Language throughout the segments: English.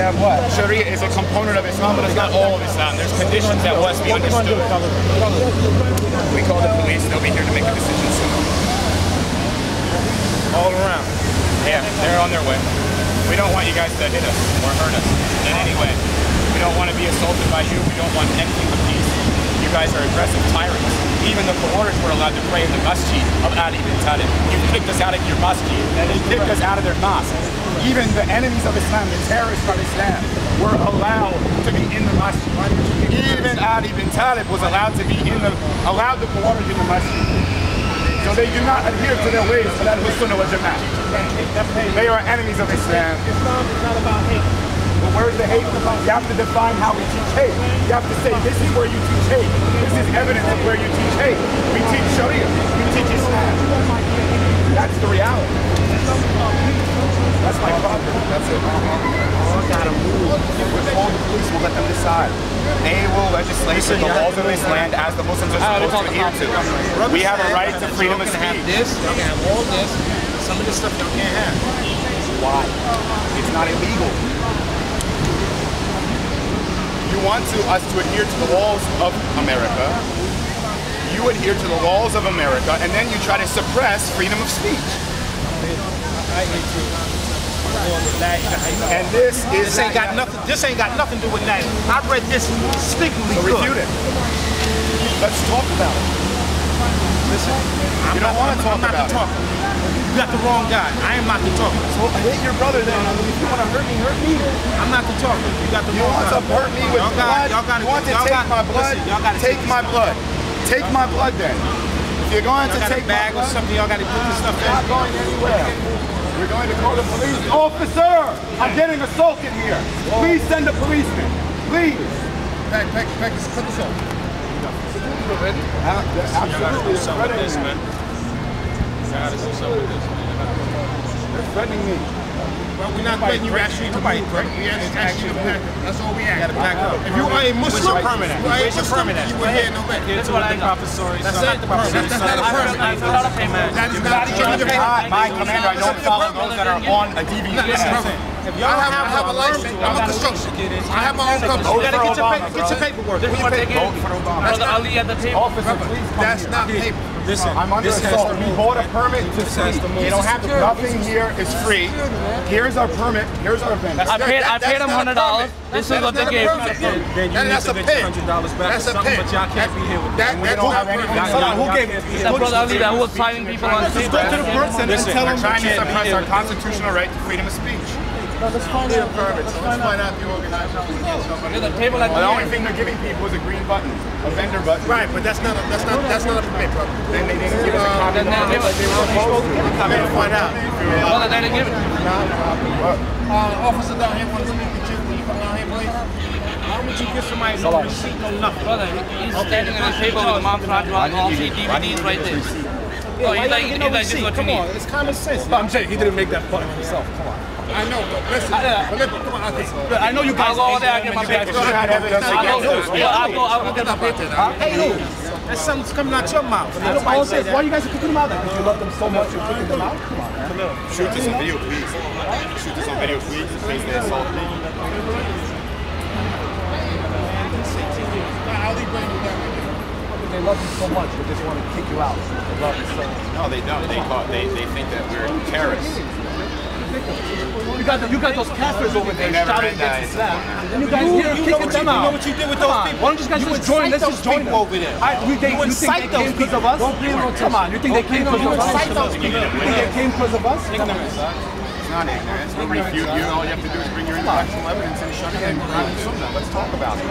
Sharia what? Sharia is a component of Islam, but it's not all of Islam. There's conditions that must be understood. We call the police. They'll be here to make a decision soon. All around. Yeah, they're on their way. We don't want you guys to hit us or hurt us in any way. We don't want to be assaulted by you. We don't want anything but peace. You guys are aggressive tyrants. Even the foreigners were allowed to pray in the masjid of Ali bin Talib. You kicked us out of your masjid, and they kicked us out of their mosque. Even the enemies of Islam, the terrorists of Islam, were allowed to be in the masjid. Even Ali bin Talib was allowed to be allowed the foreigners in the masjid. So they do not adhere to their ways, but that was Sunnah wal Jama'ah. They are enemies of Islam. Islam is not about hate. But where's the hate? You have to define how we teach hate. You have to say, this is where you teach hate. This is evidence of where you teach hate. We teach Sharia. We teach Islam. That's the reality. That's my problem. That's it. We gotta move. We'll call the police. We'll let them decide. They will legislate the laws of this land as the Muslims are supposed to adhere to. We have a right to freedom of speech. Y'all can have all this. Some of this stuff y'all can't have. Why? It's not illegal. You want us to adhere to the laws of America. You adhere to the laws of America, and then you try to suppress freedom of speech. And this ain't got nothing. This ain't got nothing to do with that. I read this stinkingly good. Refute it. Let's talk about it. Listen, you don't want to talk about it. You got the wrong guy. I am not the talker. So hate your brother then. If you want to hurt me, hurt me. I'm not the talker. You got the wrong guy. You want to hurt me with blood? You want to take my blood? Take my blood. Take my blood then. If you're going to take my blood, or something, y'all got to put this stuff in. I'm not going anywhere. We're going to call the police. Officer, I'm getting assaulted here. Please send a policeman. Please. Pack this, put this on. Absolutely. It's threatening me. They're threatening me. Well, we're not letting you actually to move, right? We actually to pack up. That's all we ask. You gotta pack up. If you are a Muslim, Where's your permit? you would hear no better. That's what I got. That's not the permit. That's not a permit. I filled out a payment. That is not my commander. I don't follow those that are on a DVD. If y'all have a license, I'm a construction. I have my own company. You gotta get your paperwork. Vote for Obama. Ali at the table. Officer, please come. That's not paper. Listen, I'm under assault. We bought a permit to speak. You don't have to. Nothing here is free. Here's our permit. Here's our vendor. I paid him $100. This is what they gave me. That's a pay. That's a pay. But y'all can't be here with that. We don't have any. Who gave it? That brother Ali that was signing people on the table. Go to the person and tell them trying to suppress our constitutional right to freedom of speech. Let's find out. Let's find out the organizer. The only thing they're giving people is a green button, a vendor button. Right, but that's not a permit, brother. Then they didn't give us a copy. Then they were supposed to give a copy to find out. Well, they didn't give it. Officer down here want to speak with you. Will you come down here, please? Why would you give somebody no receipt, no nothing? Brother, he's standing at the table with the mom's not all three DVDs right there. Oh, he's like, this is what you need. It's common sense. I'm saying he didn't make that button himself. Come on. I know, but listen. Come on, I know you guys. I'll go over there and get my paper. I'll go get my paper. Hey, who? That's something's coming out your mouth. Why you guys are kicking them out? Because you love them so much, you're kicking them out? Come on, man. Shoot this on video, please. Shoot this on video, please. In case they assault me. They love you so much, they just want to kick you out. They love you so much. No, they don't. They think that we're terrorists. You got those Kafirs over there shouting against Islam. And you guys here kicking them out. You know what you did with those people? Why don't you guys just join? Let's just join them over there. You think they came because of us? Come on, you think they came because of us? You think they came because of us? It's not ignorance. We'll refute you. All you have to do is bring your intellectual evidence and shut it in. Let's talk about it.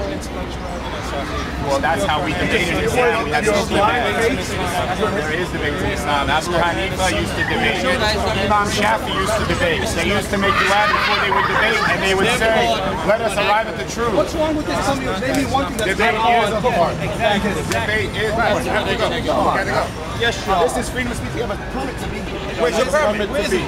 Well, that's how we debate in Islam. We had to there is debate in Islam. Abu Hanifa used to debate. Imam Shafi used to debate. They used to make dua before they would debate, and they would say, let us arrive at the truth. What's wrong with this? They mean one thing that's debate is a part. Debate is a part. You have to go. Yes, sure. This is freedom of speech. You have a permit to be here. Where's your permit? Where is it?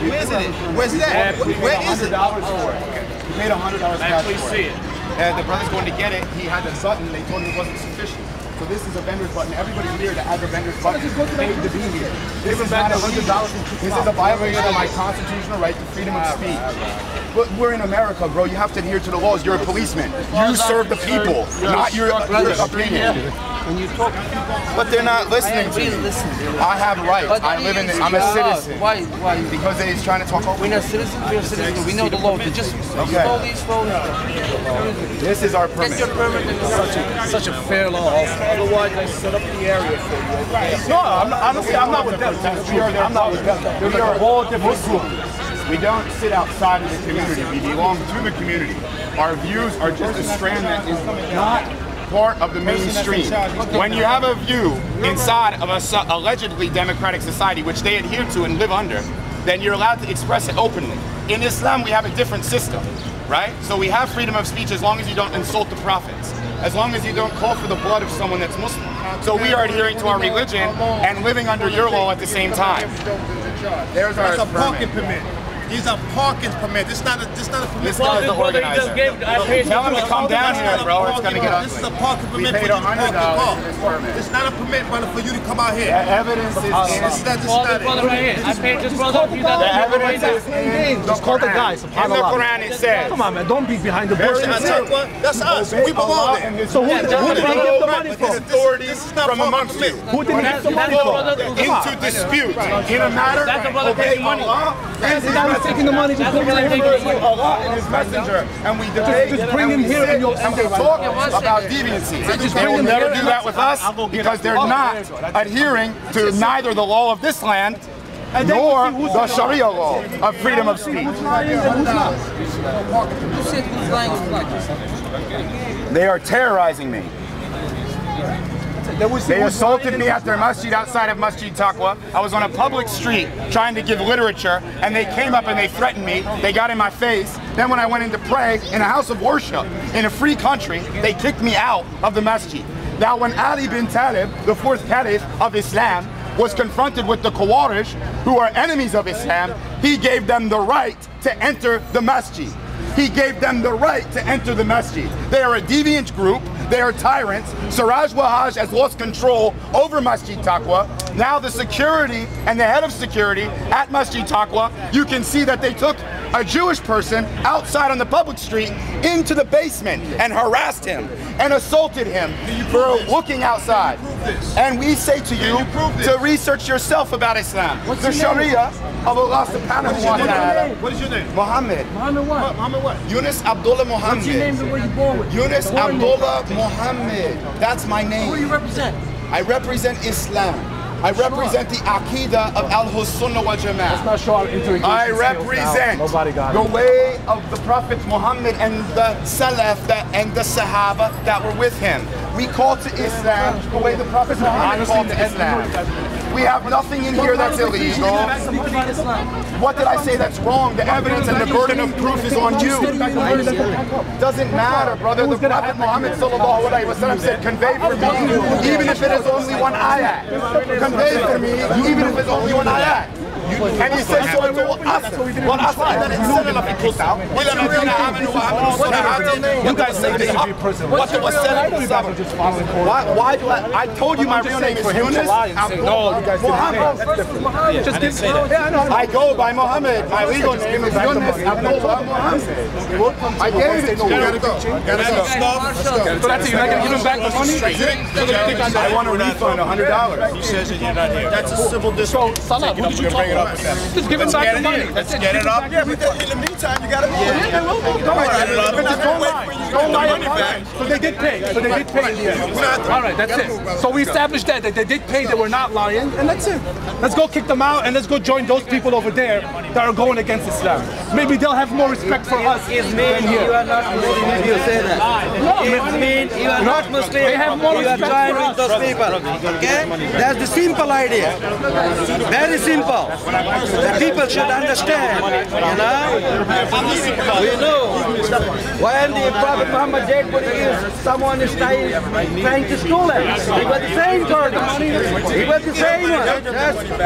Where's it at? Where is it? $100 for it. You paid $100 cash for it. The brother's going to get it. He had the button. They told him it wasn't sufficient. So this is a vendor's button. Everybody here that has a vendor's button paid to be here. This is not $100. This is a violation of my constitutional right to freedom of speech. But we're in America, bro. You have to adhere to the laws. You're a policeman. You serve the people, not your opinion. When you talk, but they're not listening to me. I have rights. I live in this. I'm a citizen. Why? Because they're trying to talk over. We're not citizens. We're citizens. We know the law. Just slowly. This is our permit. Get your permit. Such a fair law. Otherwise, I set up the area for you. No, honestly, I'm not with them. I'm not with them. We are all different groups. We don't sit outside of the community. We belong to the community. Our views are just a strand that is not part of the mainstream. When you have a view inside of a allegedly democratic society, which they adhere to and live under, then you're allowed to express it openly. In Islam, we have a different system, right? So we have freedom of speech as long as you don't insult the prophets, as long as you don't call for the blood of someone that's Muslim. So we are adhering to our religion and living under your law at the same time. There's our parking permit. These are parking permits. It's not a permit. This guy is the organizer. Tell him to come down here, bro. It's going to get ugly. This is a parking permit for you to park your car. It's not a permit, brother, for you to come out here. The evidence is in. I paid this brother. The evidence is in. Just call the guy. In the Quran it says. Come on, man. Don't be behind the bush. That's us. We belong there. So who did he give the money from? Authorities from amongst you. Who did he give the money from? Into dispute in a matter of obeying Allah and taking the money. Allah and His Messenger, and we debate. Just bring him here and they talk about deviancy. They will never do that with us because they're not adhering to neither the law of this land nor the Sharia law of freedom of speech. They are terrorizing me. They assaulted me at their masjid outside of Masjid Taqwa. I was on a public street trying to give literature, and they came up and they threatened me. They got in my face. Then when I went in to pray in a house of worship in a free country, they kicked me out of the masjid. Now when Ali bin Talib, the fourth caliph of Islam, was confronted with the Khawarij, who are enemies of Islam, he gave them the right to enter the masjid. He gave them the right to enter the masjid. They are a deviant group. They are tyrants. Siraj Wahaj has lost control over Masjid Taqwa. Now the security and the head of security at Masjid Taqwa, you can see that they took a Jewish person outside on the public street into the basement and harassed him and assaulted him for looking outside. And we say to you to research yourself about Islam. The Sharia of Allah subhanahu wa ta'ala. What is your name? Muhammad. Muhammad what? Muhammad what? Yunus Abdullah Muhammad. What's your name and where you born with? Yunus Abdullah Muhammad. That's my name. Who do you represent? I represent Islam. I represent the Aqidah of Al-Sunnah wal Jama'ah. Let's not show our integration. I represent the way of the Prophet Muhammad and the Salaf and the Sahaba that were with him. We call to Islam the way the Prophet Muhammad called to Islam. We have nothing in here that's illegal. What did I say that's wrong? The evidence and the burden of proof is on you. Doesn't matter, brother. The Prophet Muhammad sallallahu alaihi wasallam said, convey for me, even if it is only one ayat. Convey for me, even if it's only one ayat. And he said, so it will us. Well, us, that it's said enough, it goes out. You guys say this. What was said? Why do I told you my real name is Yunus Abdullah Muhammad. Just give say that. I go by Muhammad. My legal name is Yunus Abdullah Muhammad. I gave it to you. Gotta go. So that's it. You're not gonna give him back the money? I want a refund, $100. He says that you're not here. That's a civil dispute. Salah, what did you talk about? Just give him back the money. Let's get it up. Yeah, but in the meantime, you gotta be here. Don't lie about it. So they did pay. So they did pay in the end. All right, that's it. So we established that they did pay. They were not lying, and that's it. Let's go kick them out and let's go join those people over there that are going against Islam. Maybe they'll have more respect for us than here. You are not Muslim if you say that. No, it means you are not Muslim. They have more you are respect trying for with those people. Okay? That's the simple idea. Very simple. The people should understand, you know? We know. When the Prophet Muhammad did what he is, someone is trying to steal it. He was the same person. He was the same one.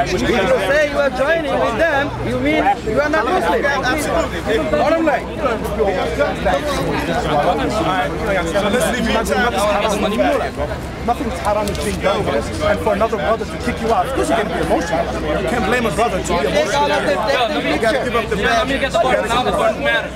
If you say you are joining with them, you mean you are not Muslim. Bottom line. Nothing's haram in being done, and for another brother to kick you out, of course you're going to be emotional. You can't blame a brother to be emotional. Let me get the button. Now the button matters.